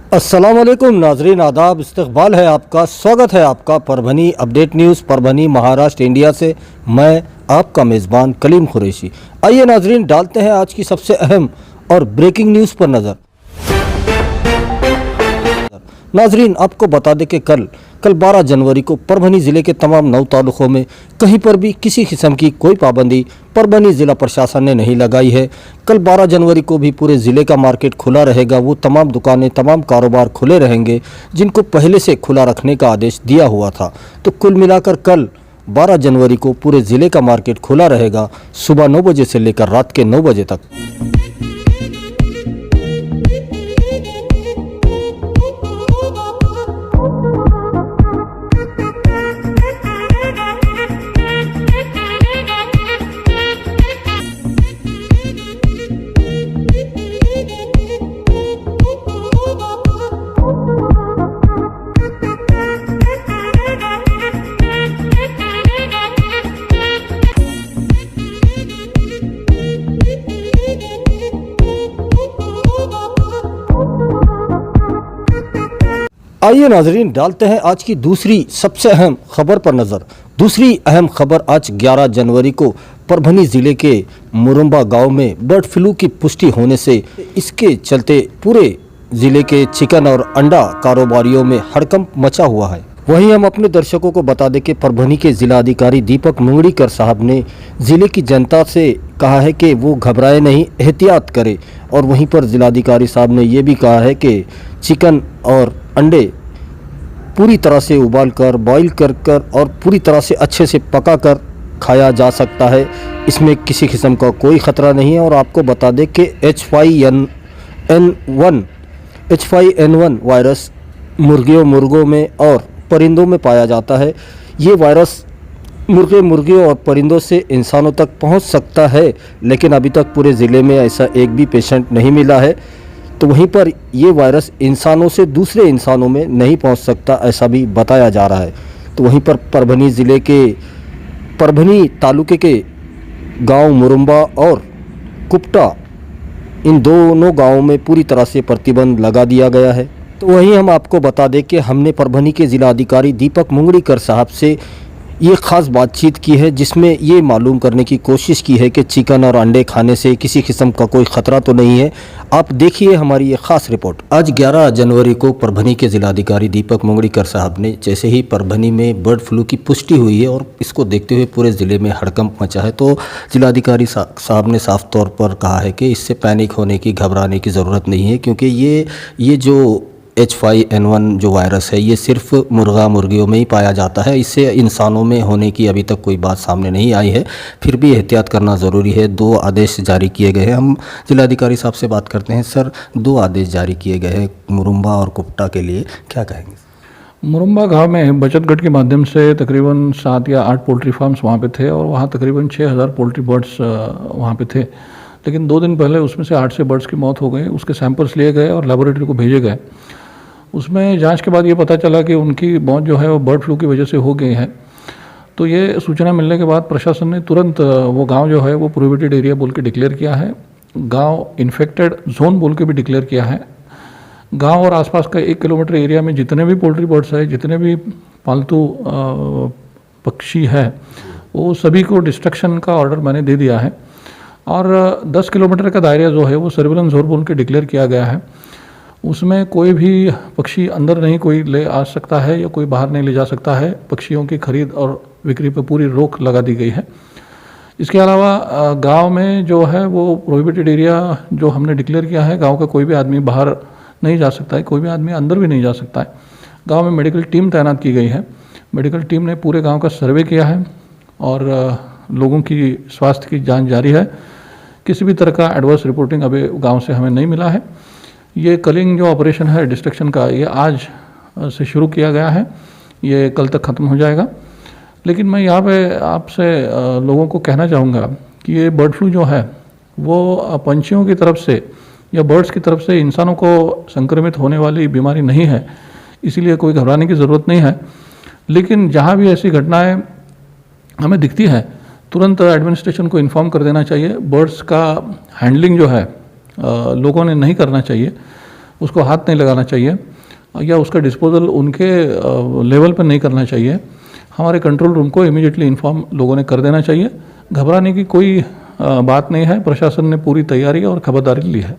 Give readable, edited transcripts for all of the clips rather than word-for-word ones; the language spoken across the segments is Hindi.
अस्सलाम वालेकुम नाजरीन, आदाब, इस्तकबाल है आपका। स्वागत है आपका Parbhani update news Parbhani Maharashtra India से। मैं आपका मेज़बान कलीम कुरैशी। आइए नाजरीन, डालते हैं आज की सबसे अहम और ब्रेकिंग न्यूज़ पर नज़र। नाजरीन, आपको बता दें कि कल 12 जनवरी को परभनी ज़िले के तमाम 9 तालुकों में कहीं पर भी किसी किस्म की कोई पाबंदी परभनी ज़िला प्रशासन ने नहीं लगाई है। कल 12 जनवरी को भी पूरे ज़िले का मार्केट खुला रहेगा। वो तमाम दुकानें, तमाम कारोबार खुले रहेंगे जिनको पहले से खुला रखने का आदेश दिया हुआ था। तो कुल मिलाकर कल 12 जनवरी को पूरे ज़िले का मार्केट खुला रहेगा, सुबह 9 बजे से लेकर रात के 9 बजे तक। आइए नाजरीन, डालते हैं आज की दूसरी सबसे अहम खबर पर नज़र। दूसरी अहम खबर आज 11 जनवरी को परभनी ज़िले के मुरुम्बा गांव में बर्ड फ्लू की पुष्टि होने से इसके चलते पूरे ज़िले के चिकन और अंडा कारोबारियों में हड़कंप मचा हुआ है। वहीं हम अपने दर्शकों को बता दें कि परभनी के ज़िलाधिकारी दीपक मुंगड़ीकर साहब ने ज़िले की जनता से कहा है कि वो घबराए नहीं, एहतियात करे। और वहीं पर ज़िलाधिकारी साहब ने ये भी कहा है कि चिकन और अंडे पूरी तरह से उबाल कर, बॉईल कर और पूरी तरह से अच्छे से पका कर खाया जा सकता है। इसमें किसी किस्म का कोई ख़तरा नहीं है। और आपको बता दें कि H5N1 वायरस मुर्गियों में और परिंदों में पाया जाता है। ये वायरस मुर्गियों और परिंदों से इंसानों तक पहुंच सकता है, लेकिन अभी तक पूरे ज़िले में ऐसा एक भी पेशेंट नहीं मिला है। तो वहीं पर ये वायरस इंसानों से दूसरे इंसानों में नहीं पहुंच सकता, ऐसा भी बताया जा रहा है। तो वहीं पर परभनी ज़िले के परभनी तालुके के गांव मुरुम्बा और कुपटा, इन दोनों गांवों में पूरी तरह से प्रतिबंध लगा दिया गया है। तो वहीं हम आपको बता दें कि हमने परभनी के ज़िलाधिकारी दीपक मुंगड़ीकर साहब से ये ख़ास बातचीत की है, जिसमें ये मालूम करने की कोशिश की है कि चिकन और अंडे खाने से किसी किस्म का कोई ख़तरा तो नहीं है। आप देखिए हमारी ये ख़ास रिपोर्ट। आज 11 जनवरी को परभनी के ज़िलाधिकारी दीपक मुंगड़ीकर साहब ने जैसे ही परभनी में बर्ड फ्लू की पुष्टि हुई है और इसको देखते हुए पूरे ज़िले में हड़कंप मचा है, तो ज़िलाधिकारी साहब ने साफ तौर पर कहा है कि इससे पैनिक होने की, घबराने की ज़रूरत नहीं है, क्योंकि ये जो H5N1 जो वायरस है ये सिर्फ मुर्गियों में ही पाया जाता है। इससे इंसानों में होने की अभी तक कोई बात सामने नहीं आई है। फिर भी एहतियात करना ज़रूरी है। 2 आदेश जारी किए गए हैं। हम जिलाधिकारी साहब से बात करते हैं। सर, 2 आदेश जारी किए गए हैं मुरुम्बा और कुपटा के लिए, क्या कहेंगे? मुरुम्बा गांव में बचत गट के माध्यम से तकरीबन 7 या 8 पोल्ट्री फार्म्स वहाँ पे थे और वहाँ तकरीबन 6000 पोल्ट्री बर्ड्स वहाँ पे थे। लेकिन 2 दिन पहले उसमें से 8 से बर्ड्स की मौत हो गई। उसके सैंपल्स लिए गए और लेबोरेटरी को भेजे गए। उसमें जांच के बाद ये पता चला कि उनकी मौत जो है वो बर्ड फ्लू की वजह से हो गई है। तो ये सूचना मिलने के बाद प्रशासन ने तुरंत वो गांव जो है वो प्रोहिबिटेड एरिया बोल के डिक्लेयर किया है। गांव इन्फेक्टेड जोन बोल के भी डिक्लेयर किया है। गांव और आसपास का 1 किलोमीटर एरिया में जितने भी पोल्ट्री बर्ड्स है, जितने भी पालतू पक्षी है, वो सभी को डिस्ट्रक्शन का ऑर्डर मैंने दे दिया है। और 10 किलोमीटर का दायरा जो है वो सर्विलेंस जोन बोल के डिक्लेयर किया गया है। उसमें कोई भी पक्षी अंदर नहीं कोई ले आ सकता है या कोई बाहर नहीं ले जा सकता है। पक्षियों की खरीद और बिक्री पर पूरी रोक लगा दी गई है। इसके अलावा गांव में जो है वो प्रोहिबिटेड एरिया जो हमने डिक्लेयर किया है, गांव का कोई भी आदमी बाहर नहीं जा सकता है, कोई भी आदमी अंदर भी नहीं जा सकता है। गांव में मेडिकल टीम तैनात की गई है। मेडिकल टीम ने पूरे गाँव का सर्वे किया है और लोगों की स्वास्थ्य की जाँच जारी है। किसी भी तरह का एडवर्स रिपोर्टिंग अभी गाँव से हमें नहीं मिला है। ये कलिंग जो ऑपरेशन है डिस्ट्रक्शन का, ये आज से शुरू किया गया है, ये कल तक ख़त्म हो जाएगा। लेकिन मैं यहाँ पे आपसे लोगों को कहना चाहूँगा कि ये बर्ड फ्लू जो है वो पंछियों की तरफ से या बर्ड्स की तरफ से इंसानों को संक्रमित होने वाली बीमारी नहीं है, इसीलिए कोई घबराने की ज़रूरत नहीं है। लेकिन जहाँ भी ऐसी घटनाएँ हमें दिखती है, तुरंत एडमिनिस्ट्रेशन को इन्फॉर्म कर देना चाहिए। बर्ड्स का हैंडलिंग जो है लोगों ने नहीं करना चाहिए। उसको हाथ नहीं लगाना चाहिए या उसका डिस्पोजल उनके लेवल पर नहीं करना चाहिए। हमारे कंट्रोल रूम को इमीडिएटली इन्फॉर्म लोगों ने कर देना चाहिए। घबराने की कोई बात नहीं है, प्रशासन ने पूरी तैयारी और खबरदारी ली है।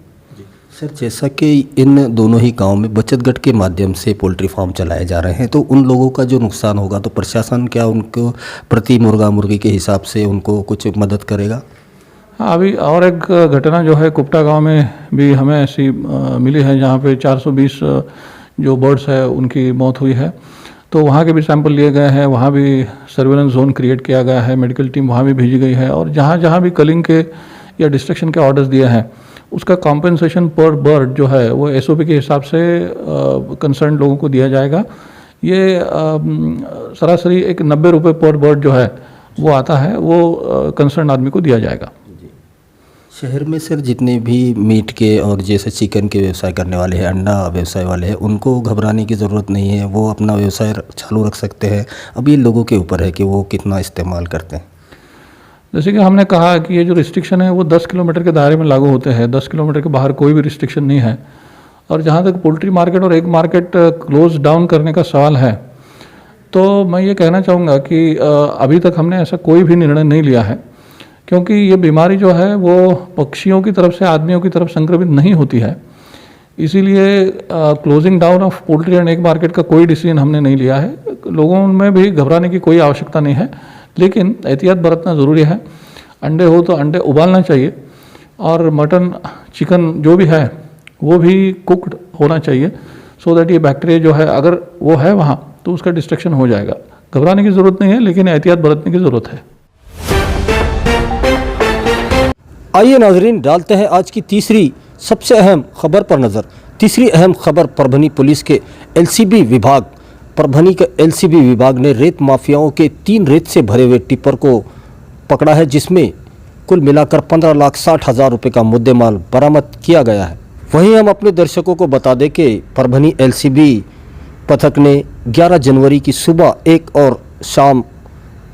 सर, जैसा कि इन दोनों ही गांव में बचत गट के माध्यम से पोल्ट्री फार्म चलाए जा रहे हैं, तो उन लोगों का जो नुकसान होगा तो प्रशासन क्या उनको प्रति मुर्गा मुर्गी के हिसाब से उनको कुछ मदद करेगा? हाँ, अभी और एक घटना जो है कुपटा गांव में भी हमें ऐसी मिली है, जहाँ पे 420 जो बर्ड्स है उनकी मौत हुई है। तो वहाँ के भी सैंपल लिए गए हैं, वहाँ भी सर्वेलेंस जोन क्रिएट किया गया है, मेडिकल टीम वहाँ भी भेजी गई है, और जहाँ जहाँ भी कलिंग के या डिस्ट्रक्शन के ऑर्डर्स दिए हैं उसका कॉम्पेंसेशन पर बर्ड जो है वो SOP के हिसाब से कंसर्न लोगों को दिया जाएगा। ये सरासरी एक 90 रुपये पर बर्ड जो है वो आता है, वो कंसर्न आदमी को दिया जाएगा। शहर में सर जितने भी मीट के और जैसे चिकन के व्यवसाय करने वाले हैं, अंडा व्यवसाय वाले हैं, उनको घबराने की ज़रूरत नहीं है, वो अपना व्यवसाय चालू रख सकते हैं। अब ये लोगों के ऊपर है कि वो कितना इस्तेमाल करते हैं। जैसे कि हमने कहा कि ये जो रिस्ट्रिक्शन है वो 10 किलोमीटर के दायरे में लागू होते हैं, 10 किलोमीटर के बाहर कोई भी रिस्ट्रिक्शन नहीं है। और जहाँ तक पोल्ट्री मार्केट और एग मार्केट क्लोज डाउन करने का सवाल है, तो मैं ये कहना चाहूँगा कि अभी तक हमने ऐसा कोई भी निर्णय नहीं लिया है, क्योंकि ये बीमारी जो है वो पक्षियों की तरफ से आदमियों की तरफ संक्रमित नहीं होती है। इसीलिए closing down of poultry and egg market का कोई डिसीजन हमने नहीं लिया है। लोगों में भी घबराने की कोई आवश्यकता नहीं है, लेकिन एहतियात बरतना ज़रूरी है। अंडे हो तो अंडे उबालना चाहिए, और मटन चिकन जो भी है वो भी कुक्ड होना चाहिए, सो दैट ये बैक्टीरिया जो है अगर वो है वहाँ तो उसका डिस्ट्रक्शन हो जाएगा। घबराने की ज़रूरत नहीं है, लेकिन एहतियात बरतने की ज़रूरत है। आइए नाजरीन, डालते हैं आज की तीसरी सबसे अहम खबर पर नज़र। तीसरी अहम खबर परभनी पुलिस के LCB विभाग, परभनी के LCB विभाग ने रेत माफियाओं के 3 रेत से भरे हुए टिप्पर को पकड़ा है, जिसमें कुल मिलाकर 15,60,000 रुपये का मुद्देमाल बरामद किया गया है। वहीं हम अपने दर्शकों को बता दें कि परभनी LCB पथक ने 11 जनवरी की सुबह 1 और शाम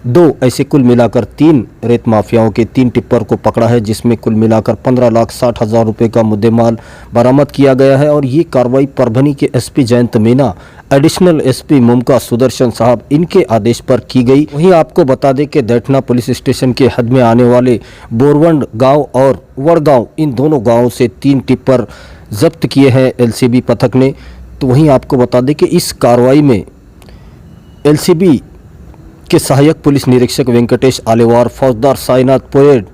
2 ऐसे कुल मिलाकर 3 रेत माफियाओं के 3 टिप्पर को पकड़ा है, जिसमें कुल मिलाकर 15,60,000 रुपये का मुद्देमाल बरामद किया गया है। और ये कार्रवाई परभनी के SP Jayant Meena, additional SP Mumka Sudarshan साहब, इनके आदेश पर की गई। वहीं आपको बता दें कि दैठना पुलिस स्टेशन के हद में आने वाले बोरवंड गांव और वड़गांव, इन दोनों गांवों से 3 टिप्पर जब्त किए हैं LCB पथक ने। तो वहीं आपको बता दें कि इस कार्रवाई में LCB के सहायक पुलिस निरीक्षक वेंकटेश आलेवार, फौजदार साईनाथ पोएड,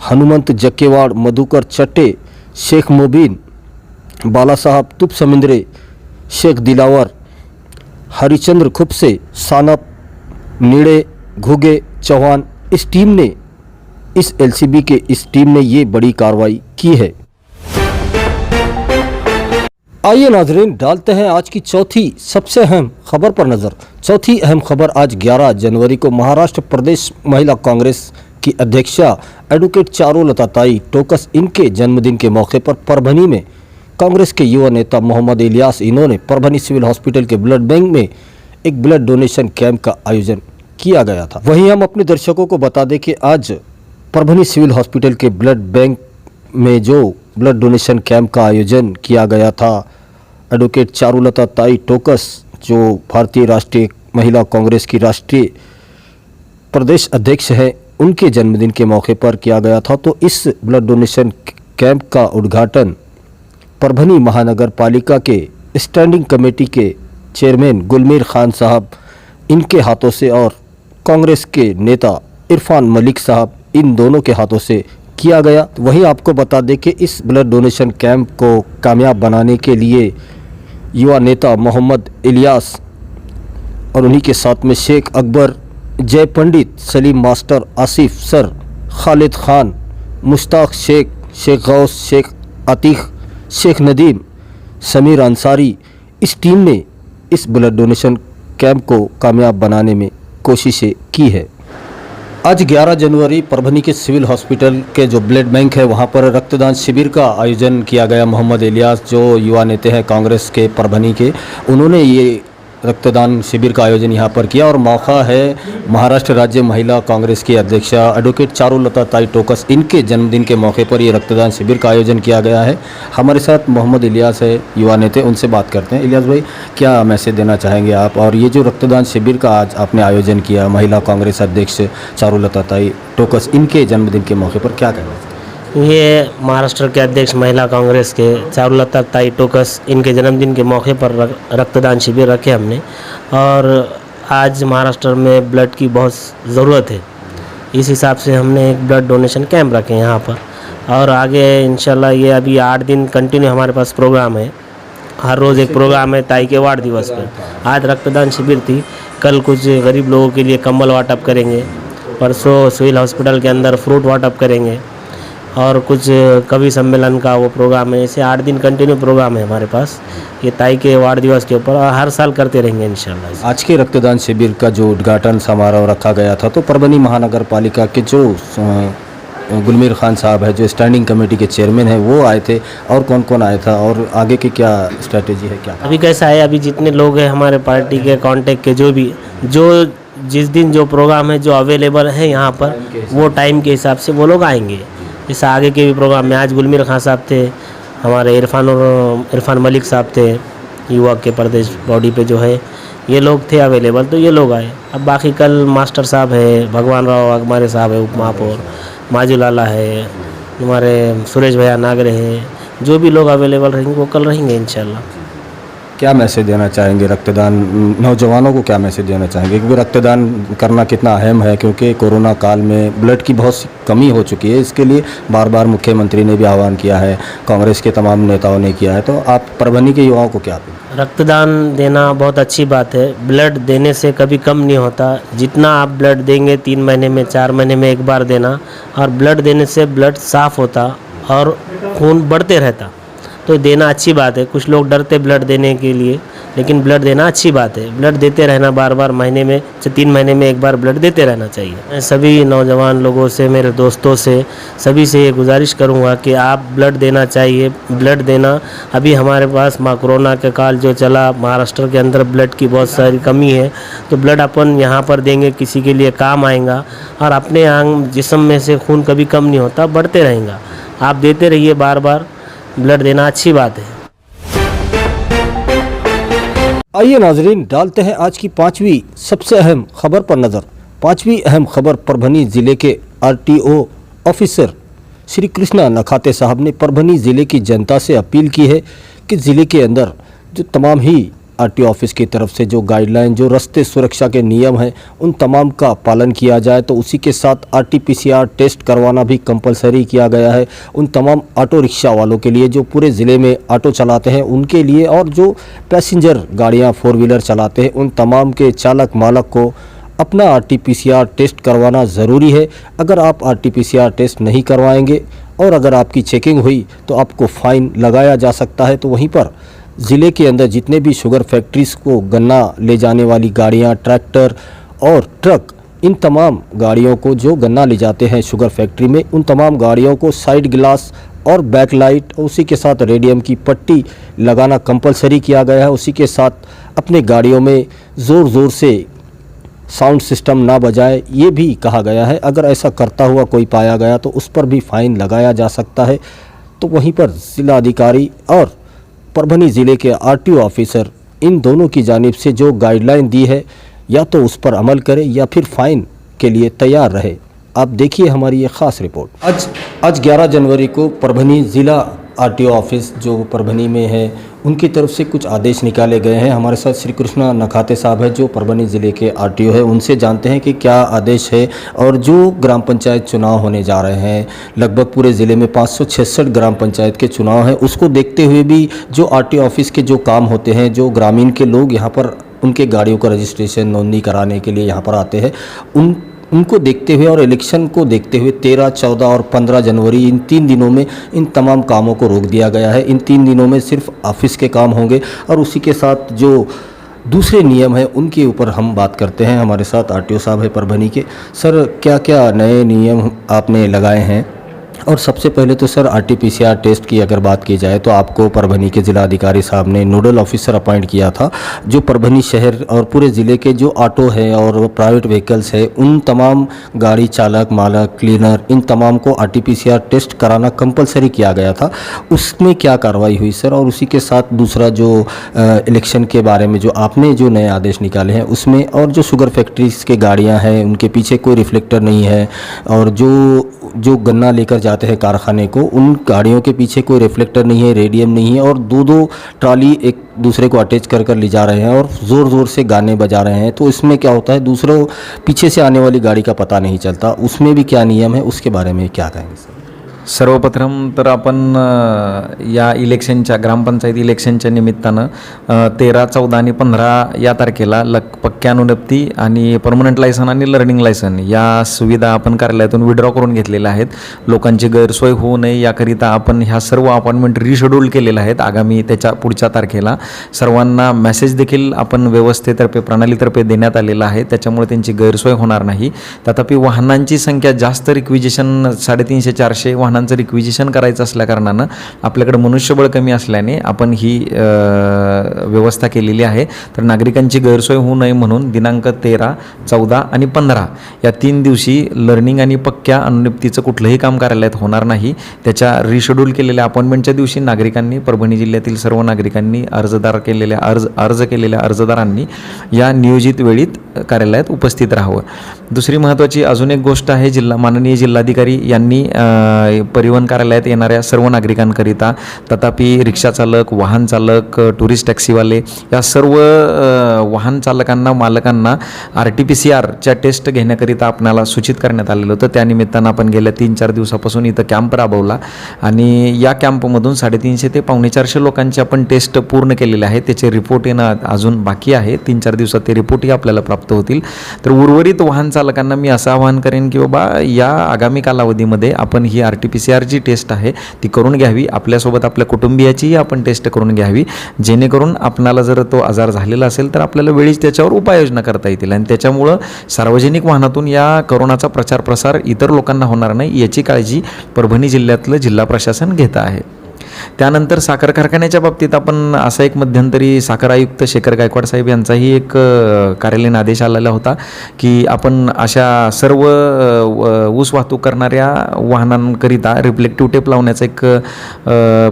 हनुमंत जक्केवाड़, मधुकर चट्टे, शेख मुबीन, बाला साहब तुप समिंद्रे, शेख दिलावर, हरिचंद्र खुपसे, सानप नीड़े, घुगे चौहान, इस LCB के इस टीम ने ये बड़ी कार्रवाई की है। आइए नाजरीन, डालते हैं आज की चौथी सबसे अहम खबर पर नज़र। चौथी अहम खबर आज 11 जनवरी को महाराष्ट्र प्रदेश महिला कांग्रेस की अध्यक्षा एडवोकेट चारुलता ताई टोकस, इनके जन्मदिन के मौके पर परभनी में कांग्रेस के युवा नेता मोहम्मद इलियास, इन्होंने परभनी सिविल हॉस्पिटल के ब्लड बैंक में एक ब्लड डोनेशन कैंप का आयोजन किया गया था। वहीं हम अपने दर्शकों को बता दें कि आज परभनी सिविल हॉस्पिटल के ब्लड बैंक में जो ब्लड डोनेशन कैंप का आयोजन किया गया था, एडवोकेट चारुलता ताई टोकस, जो भारतीय राष्ट्रीय महिला कांग्रेस की राष्ट्रीय प्रदेश अध्यक्ष है, उनके जन्मदिन के मौके पर किया गया था। तो इस ब्लड डोनेशन कैंप का उद्घाटन परभनी महानगर पालिका के स्टैंडिंग कमेटी के चेयरमैन गुलमीर खान साहब, इनके हाथों से, और कांग्रेस के नेता इरफान मलिक साहब, इन दोनों के हाथों से किया गया। वहीं आपको बता दें कि इस ब्लड डोनेशन कैंप को कामयाब बनाने के लिए युवा नेता मोहम्मद इलियास और उन्हीं के साथ में शेख अकबर, जय पंडित, सलीम मास्टर, आसिफ सर, खालिद खान, मुश्ताक शेख, शेख गौस, शेख अतीक, शेख नदीम, समीर अंसारी, इस टीम ने इस ब्लड डोनेशन कैंप को कामयाब बनाने में कोशिशें की है। आज 11 जनवरी परभनी के सिविल हॉस्पिटल के जो ब्लड बैंक है, वहाँ पर रक्तदान शिविर का आयोजन किया गया। मोहम्मद इलियास, जो युवा नेता हैं कांग्रेस के परभनी के, उन्होंने ये रक्तदान शिविर का आयोजन यहाँ पर किया और मौका है महाराष्ट्र राज्य महिला कांग्रेस की अध्यक्षा एडवोकेट चारुलता ताई टोकस, इनके जन्मदिन के मौके पर ये रक्तदान शिविर का आयोजन किया गया है। हमारे साथ मोहम्मद इलियास है, युवा नेता, उनसे बात करते हैं। इलियास भाई, क्या मैसेज देना चाहेंगे आप, और ये जो रक्तदान शिविर का आज आपने आयोजन किया महिला कांग्रेस अध्यक्ष चारुलता ताई टोकस, इनके जन्मदिन के मौके पर क्या कहना है? ये महाराष्ट्र के अध्यक्ष महिला कांग्रेस के चारुलता ताई टोकस, इनके जन्मदिन के मौके पर रक्तदान शिविर रखे हमने। और आज महाराष्ट्र में ब्लड की बहुत ज़रूरत है, इस हिसाब से हमने एक ब्लड डोनेशन कैंप रखे यहाँ पर। और आगे इंशाल्लाह ये अभी 8 दिन कंटिन्यू हमारे पास प्रोग्राम है, हर रोज़ एक प्रोग्राम है ताई के वार्ड दिवस पर। आज रक्तदान शिविर थी, कल कुछ गरीब लोगों के लिए कंबल वाटप करेंगे, परसों सिविल हॉस्पिटल के अंदर फ्रूट वाटप करेंगे, और कुछ कवि सम्मेलन का वो प्रोग्राम है। ऐसे 8 दिन कंटिन्यू प्रोग्राम है हमारे पास ये ताई के वार्ड दिवस के ऊपर, और हर साल करते रहेंगे इंशाल्लाह। आज के रक्तदान शिविर का जो उद्घाटन समारोह रखा गया था, तो परभनी महानगर पालिका के जो गुलमीर खान साहब है, जो स्टैंडिंग कमेटी के चेयरमैन हैं, वो आए थे, और कौन कौन आया था, और आगे की क्या स्ट्रेटेजी है, क्या? अभी कैसा है, अभी जितने लोग हैं हमारे पार्टी के कांटेक्ट के, जो जिस दिन जो प्रोग्राम है जो अवेलेबल है यहाँ पर, वो टाइम के हिसाब से वो लोग आएंगे। इस आगे के भी प्रोग्राम में आज गुलमीर खान साहब थे, हमारे इरफान मलिक साहब थे, युवा के प्रदेश बॉडी पे जो है, ये लोग थे अवेलेबल, तो ये लोग आए। अब बाकी कल मास्टर साहब है, भगवान राव अगमारे साहब है, उप महापौर माजू लाला है, हमारे सुरेश भैया नागरे हैं, जो भी लोग अवेलेबल रहेंगे वो कल रहेंगे इंशाल्लाह। क्या मैसेज देना चाहेंगे रक्तदान नौजवानों को, क्या मैसेज देना चाहेंगे, क्योंकि रक्तदान करना कितना अहम है, क्योंकि कोरोना काल में ब्लड की बहुत कमी हो चुकी है। इसके लिए बार बार मुख्यमंत्री ने भी आह्वान किया है, कांग्रेस के तमाम नेताओं ने किया है, तो आप परभनी के युवाओं को क्या? रक्तदान देना बहुत अच्छी बात है, ब्लड देने से कभी कम नहीं होता। जितना आप ब्लड देंगे 3 महीने में 4 महीने में एक बार देना, और ब्लड देने से ब्लड साफ़ होता और खून बढ़ते रहता, तो देना अच्छी बात है। कुछ लोग डरते ब्लड देने के लिए, लेकिन ब्लड देना अच्छी बात है। ब्लड देते रहना, बार बार महीने में 3 महीने में एक बार ब्लड देते रहना चाहिए। मैं सभी नौजवान लोगों से, मेरे दोस्तों से, सभी से ये गुजारिश करूँगा कि आप ब्लड देना चाहिए। ब्लड देना, अभी हमारे पास कोरोना के काल जो चला, महाराष्ट्र के अंदर ब्लड की बहुत सारी कमी है, तो ब्लड अपन यहाँ पर देंगे, किसी के लिए काम आएगा, और अपने अंग जिस्म में से खून कभी कम नहीं होता, बढ़ते रहेगा। आप देते रहिए, बार बार ब्लड देना अच्छी बात है। आइए नाजरीन, डालते हैं आज की 5वीं सबसे अहम खबर पर नज़र। 5वीं अहम खबर परभनी ज़िले के आरटीओ ऑफिसर श्री कृष्णा नखाते साहब ने परभनी ज़िले की जनता से अपील की है कि ज़िले के अंदर जो तमाम ही आरटीओ ऑफिस की तरफ से जो गाइडलाइन, जो रास्ते सुरक्षा के नियम हैं, उन तमाम का पालन किया जाए। तो उसी के साथ RT-PCR टेस्ट करवाना भी कंपलसरी किया गया है उन तमाम ऑटो रिक्शा वालों के लिए जो पूरे ज़िले में ऑटो चलाते हैं उनके लिए, और जो पैसेंजर गाड़ियां 4 व्हीलर चलाते हैं उन तमाम के चालक मालक को अपना RT-PCR टेस्ट करवाना ज़रूरी है। अगर आप RT-PCR टेस्ट नहीं करवाएंगे और अगर आपकी चेकिंग हुई तो आपको फ़ाइन लगाया जा सकता है। तो वहीं पर ज़िले के अंदर जितने भी शुगर फैक्ट्रीज़ को गन्ना ले जाने वाली गाड़ियां, ट्रैक्टर और ट्रक, इन तमाम गाड़ियों को जो गन्ना ले जाते हैं शुगर फैक्ट्री में, उन तमाम गाड़ियों को साइड ग्लास और बैक लाइट, उसी के साथ रेडियम की पट्टी लगाना कंपलसरी किया गया है। उसी के साथ अपने गाड़ियों में ज़ोर ज़ोर से साउंड सिस्टम ना बजाए, ये भी कहा गया है। अगर ऐसा करता हुआ कोई पाया गया तो उस पर भी फ़ाइन लगाया जा सकता है। तो वहीं पर ज़िला अधिकारी और परभनी ज़िले के आरटीओ ऑफिसर, इन दोनों की जानिब से जो गाइडलाइन दी है, या तो उस पर अमल करें या फिर फ़ाइन के लिए तैयार रहे। आप देखिए हमारी ये ख़ास रिपोर्ट। आज 11 जनवरी को परभनी ज़िला आरटीओ ऑफिस जो परभनी में है, उनकी तरफ से कुछ आदेश निकाले गए हैं। हमारे साथ श्री कृष्णा नखाते साहब है जो परभनी ज़िले के आरटीओ है, उनसे जानते हैं कि क्या आदेश है। और जो ग्राम पंचायत चुनाव होने जा रहे हैं, लगभग पूरे ज़िले में 566 ग्राम पंचायत के चुनाव हैं, उसको देखते हुए भी जो आरटीओ ऑफिस के जो काम होते हैं, जो ग्रामीण के लोग यहाँ पर उनके गाड़ियों का रजिस्ट्रेशन, नोंदणी कराने के लिए यहाँ पर आते हैं, उनको देखते हुए और इलेक्शन को देखते हुए 13, 14 और 15 जनवरी इन 3 दिनों में इन तमाम कामों को रोक दिया गया है। इन 3 दिनों में सिर्फ ऑफिस के काम होंगे और उसी के साथ जो दूसरे नियम हैं उनके ऊपर हम बात करते हैं। हमारे साथ आरटीओ साहब है परभनी के। सर, क्या क्या नए नियम आपने लगाए हैं? और सबसे पहले तो सर आरटीपीसीआर टेस्ट की अगर बात की जाए तो आपको परभनी के ज़िलाधिकारी साहब ने नोडल ऑफिसर अपॉइंट किया था, जो परभनी शहर और पूरे ज़िले के जो ऑटो है और प्राइवेट व्हीकल्स है उन तमाम गाड़ी चालक, मालक, क्लीनर, इन तमाम को आरटीपीसीआर टेस्ट कराना कंपलसरी किया गया था। उसमें क्या कार्रवाई हुई सर? और उसी के साथ दूसरा जो इलेक्शन के बारे में जो आपने जो नए आदेश निकाले हैं उसमें, और जो शुगर फैक्ट्रीज के गाड़ियाँ हैं उनके पीछे कोई रिफ्लेक्टर नहीं है, और जो गन्ना लेकर जाते हैं कारखाने को उन गाड़ियों के पीछे कोई रिफ्लेक्टर नहीं है, रेडियम नहीं है, और दो ट्रॉली एक दूसरे को अटैच कर कर ले जा रहे हैं और ज़ोर ज़ोर से गाने बजा रहे हैं। तो इसमें क्या होता है, दूसरों पीछे से आने वाली गाड़ी का पता नहीं चलता। उसमें भी क्या नियम है, उसके बारे में क्या कहेंगे सर? सर्वप्रथम तर आपण या इलेक्शनच्या ग्रामपंचायत इलेक्शनच्या निमित्तानं 13, 14 आणि 15 या तारखेला पक्क्या अनुज्ञप्ती आणि परमनंट लायसन आणि लर्निंग लायसन या सुविधा आपण कार्यालयातून विड्रॉ करून घेतलेल्या आहेत. लोकांची गैरसोय होऊ नये याकरिता आपण ह्या सर्व अपॉइंटमेंट रिशेड्यूल केलेल्या आहेत आगामी त्याच्या पुढच्या तारखेला. सर्वांना मेसेज देखील आपण व्यवस्थेतर्फे प्रणालीतर्फे देण्यात आलेला आहे, त्याच्यामुळे त्यांची गैरसोय होणार नाही. तथापि वाहनांची संख्या जास्त, रिक्विजिशन 350-400 वाहनांचं रिक्विजिशन करायचं असल्याकारणानं आपल्याकडे मनुष्यबळ कमी असल्याने आपण ही व्यवस्था केलेली आहे. तर नागरिकांची गैरसोय होऊ नये म्हणून दिनांक 13, 14 आणि 15 या 3 दिवशी लर्निंग आणि पक्क्या अनुज्ञप्तीचं कुठलंही काम कार्यालयात होणार नाही. त्याच्या रिशेड्यूल केलेल्या अपॉइंटमेंटच्या दिवशी नागरिकांनी, परभणी जिल्ह्यातील सर्व नागरिकांनी अर्ज केलेल्या अर्जदारांनी या नियोजित वेळीत कार्यालयात उपस्थित राहावं. दुसरी महत्त्वाची अजून एक गोष्ट आहे, माननीय जिल्हाधिकारी यांनी परिवहन कार्यालयात येणाऱ्या सर्व नागरिकांकरिता, तथापि रिक्षा चालक, वाहन चालक, टुरिस्ट टॅक्सीवाले या सर्व वाहन चालकांना, मालकांना RTPCRच्या टेस्ट घेण्याकरिता आपणाला सूचित करण्यात आलेलं होतं. त्यानिमित्तानं आपण गेल्या 3-4 दिवसापासून इथं कॅम्प राबवला आणि या कॅम्पमधून 350 ते 450 लोकांची आपण टेस्ट पूर्ण केलेले आहे. त्याचे रिपोर्ट येणं अजून बाकी आहे. 3-4 दिवसात ते रिपोर्टही आपल्याला प्राप्त होतील. तर उर्वरित वाहन चालकांना मी असं आवाहन करेन की बाबा या आगामी कालावधीमध्ये आपण ही RTPCR जी टेस्ट आहे ती करून घ्यावी. आपल्यासोबत आपल्या कुटुंबियाचीही आपण टेस्ट करून घ्यावी, जेणेकरून आपणाला जर तो आजार झालेला असेल तर आपल्याला वेळीच त्याच्यावर उपाययोजना करता येतील आणि त्याच्यामुळं सार्वजनिक वाहनातून या कोरोनाचा प्रसार इतर लोकांना होणार नाही याची काळजी परभणी जिल्ह्यातलं जिल्हा प्रशासन घेत आहे. त्यानंतर साखर कारखान्याच्या बाबतीत आपण असा एक मध्यंतरी साखर आयुक्त शेखर गायकवाड साहेब यांचाही एक कार्यालयीन आदेश आलेला होता की आपण अशा सर्व ऊस वाहतूक करणाऱ्या वाहनांकरिता रिफ्लेक्टिव्ह टेप लावण्याचं एक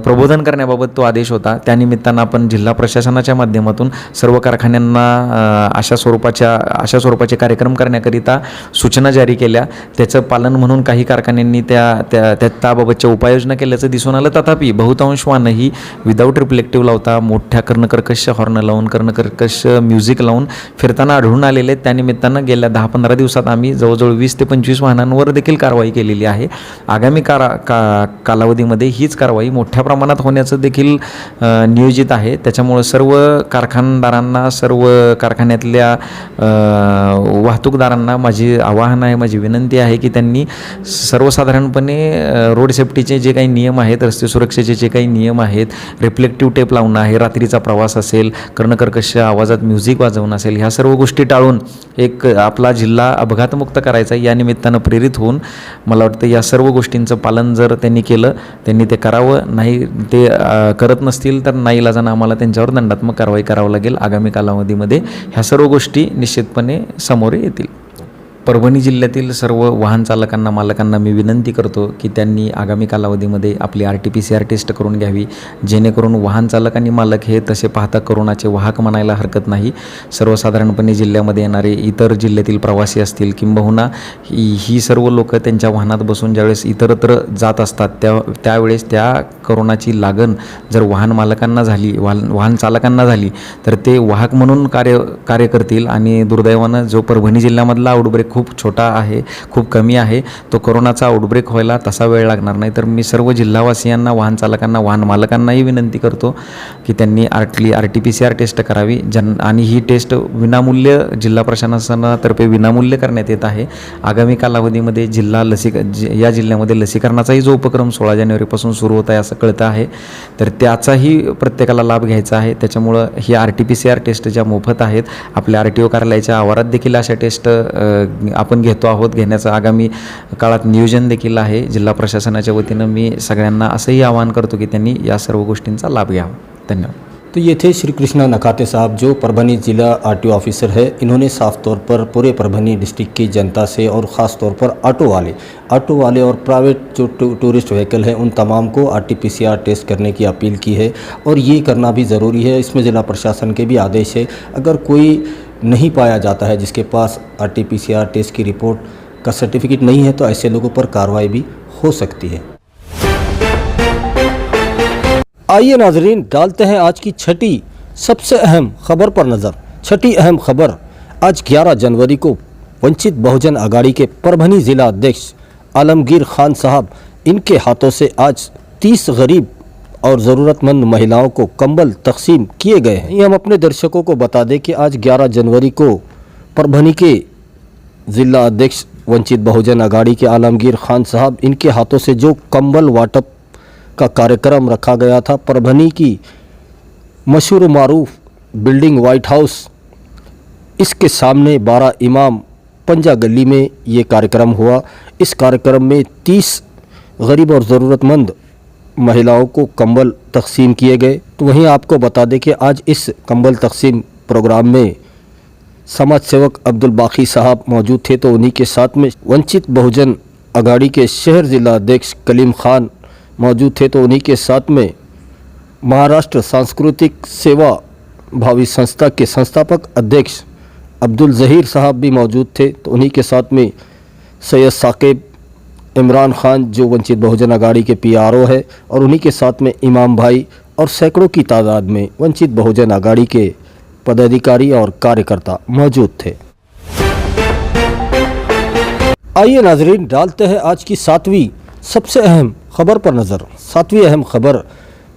प्रबोधन करण्याबाबत तो आदेश होता. त्यानिमित्तानं आपण जिल्हा प्रशासनाच्या माध्यमातून सर्व कारखान्यांना अशा स्वरूपाचे कार्यक्रम करण्याकरिता सूचना जारी केल्या. त्याचं पालन म्हणून काही कारखान्यांनी त्याबाबतच्या उपाययोजना केल्याचं दिसून आलं. तथापि बहुतांश वाहनं ही विदाऊट रिफ्लेक्टिव्ह लावता मोठ्या कर्णकर्कश हॉर्न लावून, कर्णकर्कश म्युझिक लावून फिरताना आढळून आलेले. त्यानिमित्तानं गेल्या 10-15 दिवसात आम्ही जवळजवळ 20 ते 25 वाहनांवर देखील कारवाई केलेली आहे. आगामी कालावधीमध्ये हीच कारवाई मोठ्या प्रमाणात होण्याचं देखील नियोजित आहे. त्याच्यामुळं सर्व कारखानदारांना, सर्व कारखान्यातल्या वाहतूकदारांना माझी आवाहन आहे, माझी विनंती आहे की त्यांनी सर्वसाधारणपणे रोड सेफ्टीचे जे काही नियम आहेत, रस्ते सुरक्षेचे जे काही नियम आहेत, रिफ्लेक्टिव्ह टेप लावणं आहे, रात्रीचा प्रवास असेल, कर्णकर्कश आवाजात म्युझिक वाजवणं असेल, ह्या सर्व गोष्टी टाळून एक आपला जिल्हा अपघातमुक्त करायचा या निमित्तानं प्रेरित होऊन मला वाटतं या सर्व गोष्टींचं पालन जर त्यांनी केलं, त्यांनी ते करावं. नाही ते करत नसतील तर नाईलाजानं आम्हाला त्यांच्यावर दंडात्मक कारवाई करावं लागेल. आगामी कालावधीमध्ये ह्या सर्व गोष्टी निश्चितपणे समोर येतील. परभणी जिल्ह्यातील सर्व वाहन चालकांना, मालकांना मी विनंती करतो की त्यांनी आगामी कालावधीमध्ये आपली RTPCR टेस्ट करून घ्यावी, जेणेकरून वाहन चालक आणि मालक हे तसे पाहता कोरोनाचे वाहक म्हणायला हरकत नाही. सर्वसाधारणपणे जिल्ह्यामध्ये येणारे इतर जिल्ह्यातील प्रवासी असतील, किंबहुना ही सर्व लोक त्यांच्या वाहनात बसून ज्यावेळेस इतरत्र जात असतात त्यावेळेस त्या कोरोनाची लागण जर वाहन मालकांना झाली, वाहन चालकांना झाली तर ते वाहक म्हणून कार्य करतील आणि दुर्दैवानं जो परभणी जिल्ह्यामधला आउटब्रेक खूप छोटा आहे, खूप कमी आहे, तो कोरोनाचा आउटब्रेक व्हायला तसा वेळ लागणार नाही. तर मी सर्व जिल्हावासियांना, वाहन चालकांना, वाहन मालकांनाही विनंती करतो की त्यांनी RTPCR टेस्ट करावी. आणि ही टेस्ट विनामूल्य जिल्हा प्रशासनातर्फे विनामूल्य करण्यात येत आहे. आगामी कालावधीमध्ये या जिल्ह्यामध्ये लसीकरणाचाही जो उपक्रम 16 जानेवारीपासून सुरू होत आहे असं कळतं आहे, तर त्याचाही प्रत्येकाला लाभ घ्यायचा आहे. त्याच्यामुळं ही RTPCR टेस्ट ज्या मोफत आहेत, आपल्या RTO कार्यालयाच्या आवारात देखील अशा टेस्ट आपण घेण्याचं आगामी काळात नियोजन देखील आहे जिल्हा प्रशासनाच्या वतीनं. मी सगळ्यांना असंही आवाहन करतो की त्यांनी या सर्व गोष्टींचा लाभ घ्यावा. धन्यवाद. तो ये थे श्री कृष्णा नकाते साहब, जो परभनी ज़िला आरटीओ ऑफिसर है. इन्होंने साफ तौर पर पूरे परभनी डिस्ट्रिक्ट की जनता से और ख़ास तौर पर ऑटो वाले और प्राइवेट जो टूरिस्ट व्हीकल हैं उन तमाम को RT-PCR टेस्ट करने की अपील की है. और ये करना भी ज़रूरी है. इसमें ज़िला प्रशासन के भी आदेश है, अगर कोई नहीं पाया जाता है जिसके पास RT-PCR टेस्ट की रिपोर्ट का सर्टिफिकेट नहीं है तो ऐसे लोगों पर कार्रवाई भी हो सकती है. आइए नाजरीन, डालते हैं आज की छठी सबसे अहम खबर पर नज़र. छठी अहम खबर, आज 11 जनवरी को वंचित बहुजन आघाड़ी के परभनी ज़िला अध्यक्ष आलमगीर खान साहब, इनके हाथों से आज 30 गरीब और ज़रूरतमंद महिलाओं को कंबल तकसीम किए गए हैं. ये हम अपने दर्शकों को बता दें कि आज 11 जनवरी को परभनी के ज़िला अध्यक्ष वंचित बहुजन आघाड़ी के आलमगीर खान साहब, इनके हाथों से जो कंबल वाटप का कार्यक्रम रखा गया था, परभनी की मशहूर मारूफ बिल्डिंग वाइट हाउस, इसके सामने 12 इमाम पंजा गली में ये कार्यक्रम हुआ. इस कार्यक्रम में 30 गरीब और ज़रूरतमंद महिलाओं को कंबल तकसीम किए गए. तो वहीं आपको बता दें कि आज इस कंबल तकसीम प्रोग्राम में समाज सेवक अब्दुल बाकी साहब मौजूद थे. तो उन्हीं के साथ में वंचित बहुजन आघाड़ी के शहर ज़िला अध्यक्ष कलीम खान मौजूद थे. तो उन्हीं के साथ में महाराष्ट्र सांस्कृतिक सेवा भावी संस्था के संस्थापक अध्यक्ष अब्दुल ज़हीर साहब भी मौजूद थे. तो उन्हीं के साथ में सैयद साकिब इमरान खान, जो वंचित बहुजन आघाड़ी के PRO है, और उन्हीं के साथ में इमाम भाई और सैकड़ों की तादाद में वंचित बहुजन आघाड़ी के पदाधिकारी और कार्यकर्ता मौजूद थे. आइए नाजरीन, डालते हैं आज की 7वीं सबसे अहम खबर पर नज़र. 7वीं अहम खबर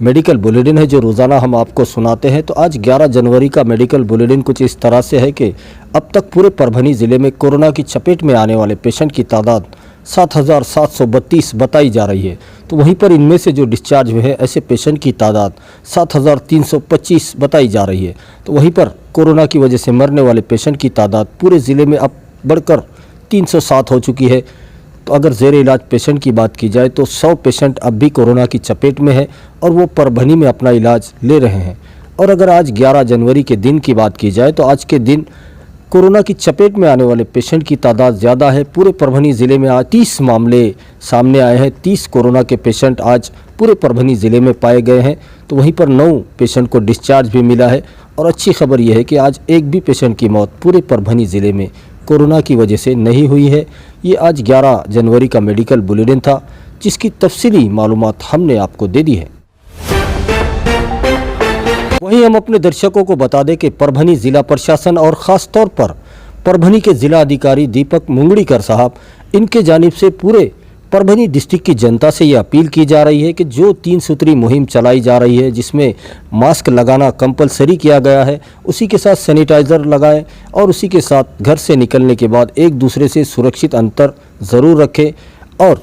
मेडिकल बुलेटिन है, जो रोज़ाना हम आपको सुनाते हैं. तो आज 11 जनवरी का मेडिकल बुलेटिन कुछ इस तरह से है कि अब तक पूरे परभनी ज़िले में कोरोना की चपेट में आने वाले पेशेंट की तादाद 7,732 बताई जा रही है. तो वहीं पर इनमें से जो डिस्चार्ज हुए हैं ऐसे पेशेंट की तादाद 7,325 बताई जा रही है. तो वहीं पर कोरोना की वजह से मरने वाले पेशेंट की तादाद पूरे ज़िले में अब बढ़कर 307 हो चुकी है. तो अगर ज़ेर इलाज पेशेंट की बात की जाए तो 100 पेशेंट अब भी कोरोना की चपेट में है और वो परभनी में अपना इलाज ले रहे हैं. और अगर आज 11 जनवरी के दिन की बात की जाए तो आज के दिन कोरोना की चपेट में आने वाले पेशेंट की तादाद ज़्यादा है. पूरे परभनी ज़िले में आज 30 मामले सामने आए हैं. 30 कोरोना के पेशेंट आज पूरे परभनी ज़िले में पाए गए हैं. तो वहीं पर 9 पेशेंट को डिस्चार्ज भी मिला है. और अच्छी खबर यह है कि आज एक भी पेशेंट की मौत पूरे परभनी ज़िले में कोरोना की वजह से नहीं हुई है. ये आज 11 जनवरी का मेडिकल बुलेटिन था, जिसकी तफसीली मालूमात हमने आपको दे दी है. वहीं हम अपने दर्शकों को बता दें कि परभनी ज़िला प्रशासन और ख़ास तौर पर परभनी के ज़िला अधिकारी दीपक मुंगड़ीकर साहब, इनके जानिब से पूरे परभनी डिस्ट्रिक्ट की जनता से ये अपील की जा रही है कि जो 3 सूत्री मुहिम चलाई जा रही है, जिसमें मास्क लगाना कंपलसरी किया गया है, उसी के साथ सैनिटाइज़र लगाएं और उसी के साथ घर से निकलने के बाद एक दूसरे से सुरक्षित अंतर ज़रूर रखें और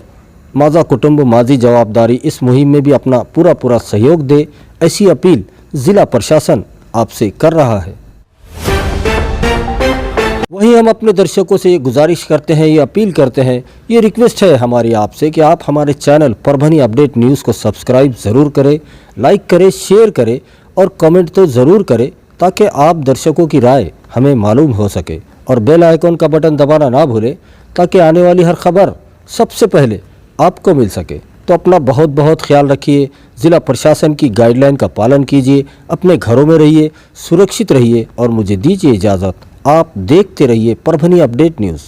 माज़ा कुटुंब माजी जवाबदारी, इस मुहिम में भी अपना पूरा सहयोग दे. ऐसी अपील ज़िला प्रशासन आपसे कर रहा है. वहीं हम अपने दर्शकों से ये गुजारिश करते हैं, ये अपील करते हैं, ये रिक्वेस्ट है हमारी आपसे कि आप हमारे चैनल परभनी अपडेट न्यूज़ को सब्सक्राइब ज़रूर करें, लाइक करें, शेयर करें और कमेंट तो ज़रूर करें, ताकि आप दर्शकों की राय हमें मालूम हो सके. और बेल आइकॉन का बटन दबाना ना भूलें, ताकि आने वाली हर खबर सबसे पहले आपको मिल सके. तो अपना बहुत ख्याल रखिए. ज़िला प्रशासन की गाइडलाइन का पालन कीजिए, अपने घरों में रहिए, सुरक्षित रहिए और मुझे दीजिए इजाज़त. आप देखते रहिए परभनी अपडेट न्यूज़.